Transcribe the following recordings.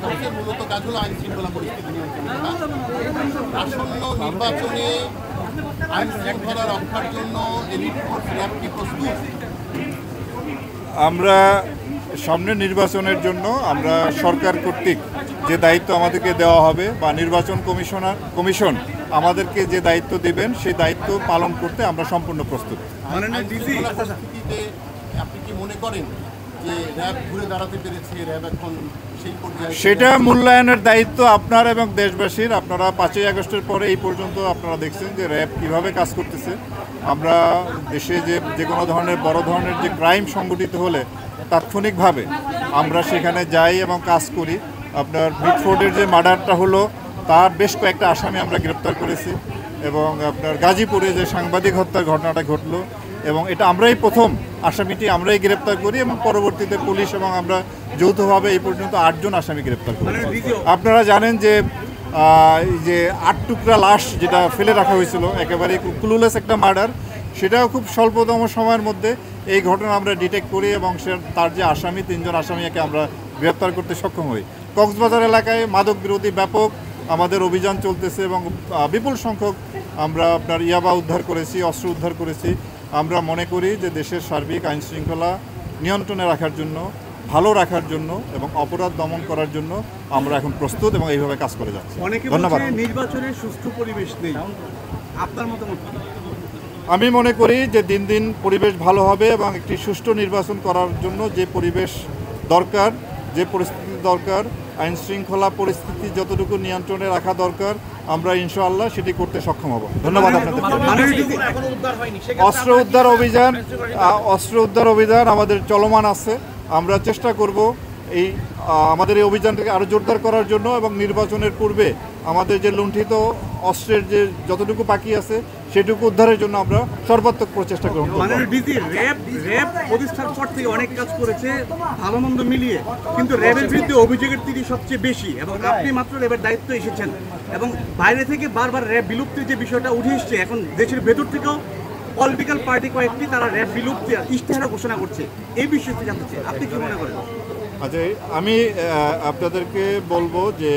পুলিশের মূলত কাজ হলো আইন শৃঙ্খলা পরিস্থিতি নিয়ন্ত্রণ করা। আসন্ন নির্বাচনে আইন শৃঙ্খলা রক্ষার জন্য এলিট ফোর্স র্যাব কি প্রস্তুত? আমরা সামনে নির্বাচনের জন্য আমরা সরকার কর্তৃক যে দায়িত্ব আমাদেরকে দেওয়া হবে বা নির্বাচন কমিশন আমাদেরকে যে দায়িত্ব দেবেন সেই দায়িত্ব পালন করতে আমরা সম্পূর্ণ প্রস্তুত। পরিস্থিতিতে আপনি কি মনে করেন যে র্যাব ঘুরে দাঁড়াতে পেরেছে, র্যাব এখন সেই পর্যায়ে? সেটা মূল্যায়নের দায়িত্ব আপনার এবং দেশবাসীর। আপনারা 5ই আগস্টের পরে এই পর্যন্ত আপনারা দেখছেন যে র্যাব কীভাবে কাজ করতেছে। আমরা দেশে যে কোনো ধরনের বড় ধরনের যে ক্রাইম সংগঠিত হলে তাৎক্ষণিকভাবে আমরা সেখানে যাই এবং কাজ করি। আপনার মিটফোর্ডের যে মার্ডারটা হলো তার বেশ কয়েকটা আসামি আমরা গ্রেপ্তার করেছি, এবং আপনার গাজীপুরে যে সাংবাদিক হত্যার ঘটনাটা ঘটলো এবং এটা আমরাই প্রথম আসামিটি আমরাই গ্রেপ্তার করি, এবং পরবর্তীতে পুলিশ এবং আমরা যৌথভাবে এই পর্যন্ত 8 জন আসামি গ্রেপ্তার করি। আপনারা জানেন যে 8 টুকরা লাশ যেটা ফেলে রাখা হয়েছিল, একেবারে ক্লুলেস একটা মার্ডার, সেটাও খুব স্বল্পতম সময়ের মধ্যে এই ঘটনা আমরা ডিটেক্ট করি এবং তার যে আসামি 3 জন আসামিকে আমরা গ্রেপ্তার করতে সক্ষম হই। কক্সবাজার এলাকায় মাদক বিরোধী ব্যাপক আমাদের অভিযান চলতেছে এবং বিপুল সংখ্যক আমরা আপনার ইয়াবা উদ্ধার করেছি, অস্ত্র উদ্ধার করেছি। আমরা মনে করি যে দেশের সার্বিক আইন শৃঙ্খলা নিয়ন্ত্রণে রাখার জন্য, ভালো রাখার জন্য এবং অপরাধ দমন করার জন্য আমরা এখন প্রস্তুত এবং এইভাবে কাজ করে যাচ্ছি। ধন্যবাদ। নির্বাচনের সুষ্ঠু পরিবেশ নেই, আপনার মতামত? আমি মনে করি যে দিন দিন পরিবেশ ভালো হবে এবং একটি সুষ্ঠু নির্বাচন করার জন্য যে পরিবেশ দরকার, যে পরিস্থিতি দরকার, আইন শৃঙ্খলা পরিস্থিতি যতটুকু নিয়ন্ত্রণে রাখা দরকার, আমরা ইনশাআল্লাহ সেটি করতে সক্ষম হব। ধন্যবাদ আপনাদের। অস্ত্র উদ্ধার অভিযান আমাদের চলমান আছে। আমরা চেষ্টা করব আমাদের এই অভিযানটাকে আরও জোরদার করার জন্য, এবং নির্বাচনের পূর্বে আমাদের যে লুণ্ঠিত অস্ত্রের যে যতটুকু বাকি আছে সেটুকু উদ্ধারের জন্য আমরা সর্বাত্মক প্রচেষ্টা গ্রহণ করব। র্যাব প্রতিষ্ঠার পর থেকে অনেক কাজ করেছে ভালো মন্দ মিলিয়ে, কিন্তু র্যাবের বিরুদ্ধে অভিযোগের তিরি সবচেয়ে বেশি, এবং আপনি মাত্র র্যাবের দায়িত্ব এসেছেন এবং বাইরে থেকে বারবার র্যাব বিলুপ্তির যে বিষয়টা উঠে এসছে, এখন দেশের ভেতর থেকেও পলিটিক্যাল পার্টি কয়েকটি তারা র্যাব বিলুপ্তি ইশতেহার ঘোষণা করছে। এই বিষয়টি জানতে চাই, আপনি কি মনে করেন? আচ্ছা, আমি আপনাদেরকে বলবো যে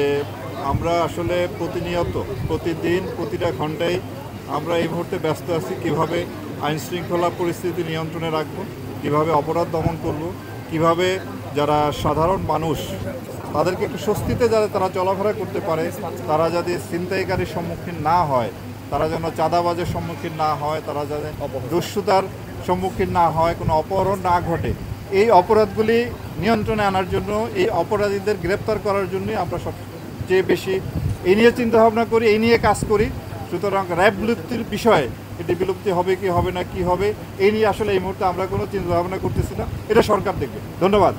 আমরা আসলে প্রতিনিয়ত, প্রতিদিন, প্রতিটা ঘন্টায় আমরা এই মুহূর্তে ব্যস্ত আছি কিভাবে আইন শৃঙ্খলা পরিস্থিতি নিয়ন্ত্রণে রাখবো, কিভাবে অপরাধ দমন করব, কিভাবে যারা সাধারণ মানুষ তাদেরকে একটু স্বস্তিতে যাতে তারা চলাফেরা করতে পারে, তারা যাতে ছিনতাইকারীর সম্মুখীন না হয়, তারা যেন চাঁদাবাজের সম্মুখীন না হয়, তারা যাতে দস্যুতার সম্মুখীন না হয়, কোনো অপহরণ না ঘটে, এই অপরাধগুলি নিয়ন্ত্রণে আনার জন্য, এই অপরাধীদের গ্রেপ্তার করার জন্যই আমরা সবচেয়ে বেশি এই নিয়ে চিন্তাভাবনা করি, এই নিয়ে কাজ করি। সুতরাং র্যাব বিলুপ্তির বিষয়ে, এটি বিলুপ্তি হবে কি হবে না কি হবে, এই নিয়ে আসলে এই মুহূর্তে আমরা কোনো চিন্তাভাবনা করতেছি না, এটা সরকার দেখবে। ধন্যবাদ।